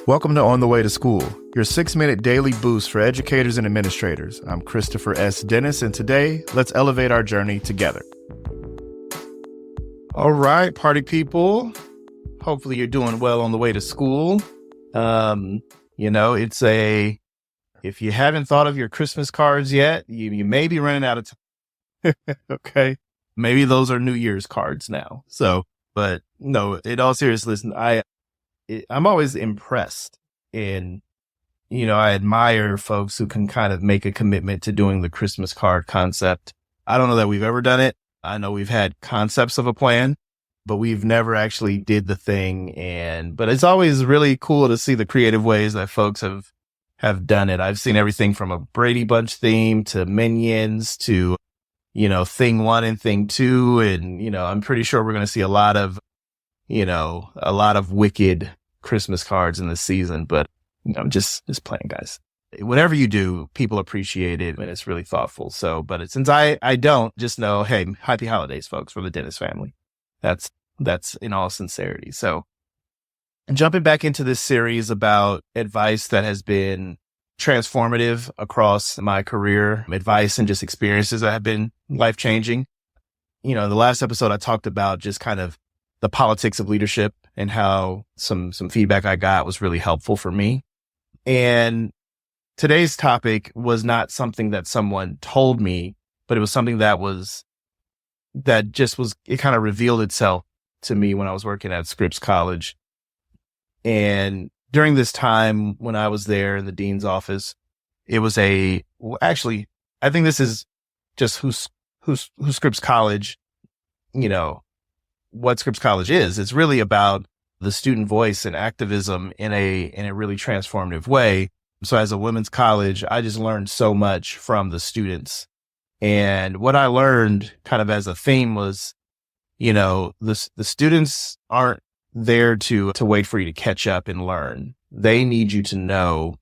Welcome to On the Way to School, your 6-minute daily boost for educators and administrators. I'm Christopher S. Dennis, and today, let's elevate our journey together. All right, party people. Hopefully you're doing well on the way to school. If you haven't thought of your Christmas cards yet, you may be running out of time. Okay. Maybe those are New Year's cards now. But no, in all seriousness, I'm always impressed and, I admire folks who can kind of make a commitment to doing the Christmas card concept. I don't know that we've ever done it. I know we've had concepts of a plan, but we've never actually did the thing. But it's always really cool to see the creative ways that folks have done it. I've seen everything from a Brady Bunch theme to Minions to, Thing 1 and Thing 2. And, I'm pretty sure we're going to see a lot of wicked Christmas cards in this season, but I'm just playing, guys. Whatever you do, people appreciate it and it's really thoughtful. Since I don't, just know, hey, happy holidays, folks, for the Dennis family. That's in all sincerity. So jumping back into this series about advice that has been transformative across my career, advice and just experiences that have been life-changing. The last episode I talked about just kind of the politics of leadership and how some feedback I got was really helpful for me. And today's topic was not something that someone told me, but it was something it kind of revealed itself to me when I was working at Scripps College. And during this time when I was there in the dean's office, it was I think this is just who's Scripps College, what Scripps College is. It's really about the student voice and activism in a really transformative way. So as a women's college, I just learned so much from the students. And what I learned kind of as a theme was, the students aren't there to wait for you to catch up and learn. They need you to know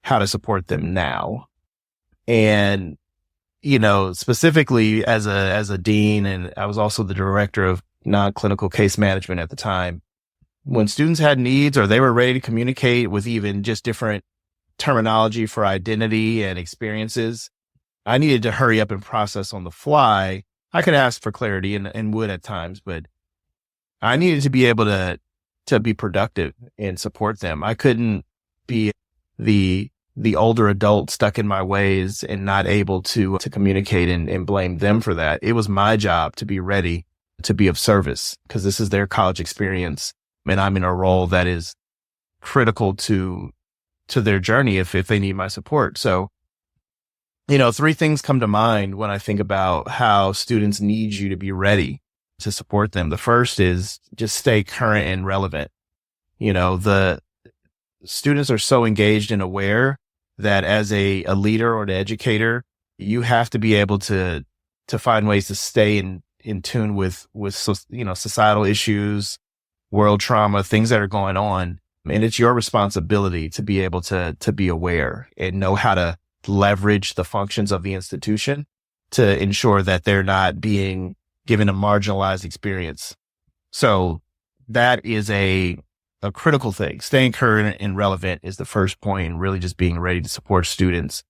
how to support them now. And, specifically as a dean, and I was also the director of non-clinical case management at the time, when students had needs or they were ready to communicate with even just different terminology for identity and experiences, I needed to hurry up and process on the fly. I could ask for clarity and would at times, but I needed to be able to be productive and support them. I couldn't be the older adult stuck in my ways and not able to communicate and blame them for that. It was my job to be ready to be of service because this is their college experience. And I'm in a role that is critical to their journey if they need my support. So, 3 things come to mind when I think about how students need you to be ready to support them. The first is just stay current and relevant. The students are so engaged and aware that as a leader or an educator, you have to be able to find ways to stay in tune with societal issues, world trauma, things that are going on. And it's your responsibility to be able to be aware and know how to leverage the functions of the institution to ensure that they're not being given a marginalized experience. So that is a critical thing. Staying current and relevant is the first point, and really just being ready to support students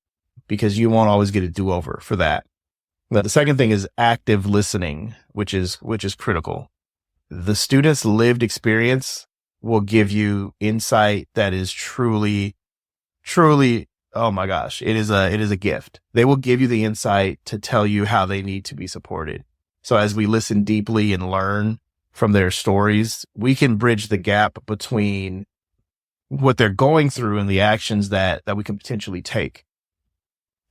because you won't always get a do-over for that. But the second thing is active listening, which is critical. The student's lived experience will give you insight that is truly, oh my gosh, it is a gift. They will give you the insight to tell you how they need to be supported. So as we listen deeply and learn from their stories, we can bridge the gap between what they're going through and the actions that we can potentially take.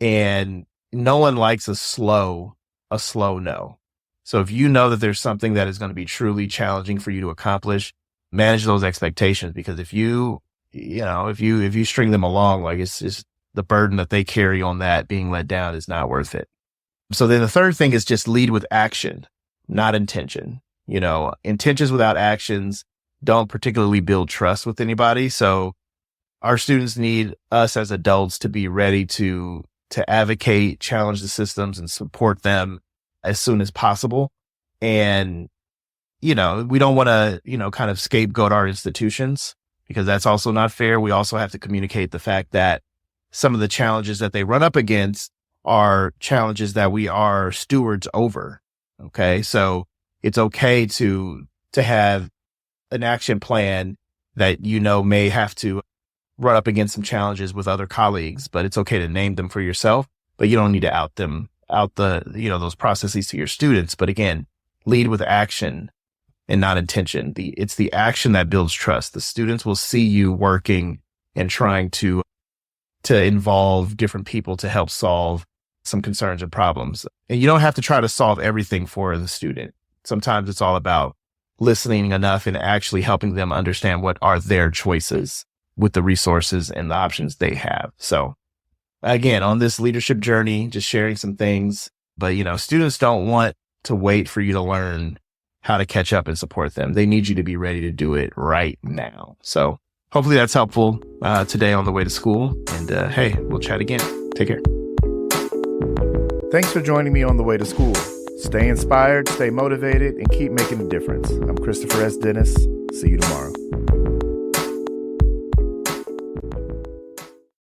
And no one likes a slow no. So if you know that there's something that is going to be truly challenging for you to accomplish, manage those expectations, because if you string them along, like it's just the burden that they carry on that being let down is not worth it. So then the third thing is just lead with action, not intention. Intentions without actions don't particularly build trust with anybody. So our students need us as adults to be ready to advocate, challenge the systems and support them as soon as possible. And, we don't want to, kind of scapegoat our institutions. because that's also not fair. We also have to communicate the fact that some of the challenges that they run up against are challenges that we are stewards over. Okay. So it's okay to have an action plan that, may have to run up against some challenges with other colleagues, but it's okay to name them for yourself, but you don't need to out those processes to your students. But again, lead with action and not intention. It's the action that builds trust. The students will see you working and trying to involve different people to help solve some concerns and problems. And you don't have to try to solve everything for the student. Sometimes it's all about listening enough and actually helping them understand what are their choices with the resources and the options they have. So again, on this leadership journey, just sharing some things, but students don't want to wait for you to learn how to catch up and support them. They need you to be ready to do it right now. So hopefully that's helpful today on the way to school. And hey, we'll chat again. Take care. Thanks for joining me on the way to school. Stay inspired, stay motivated, and keep making a difference. I'm Christopher S. Dennis. See you tomorrow.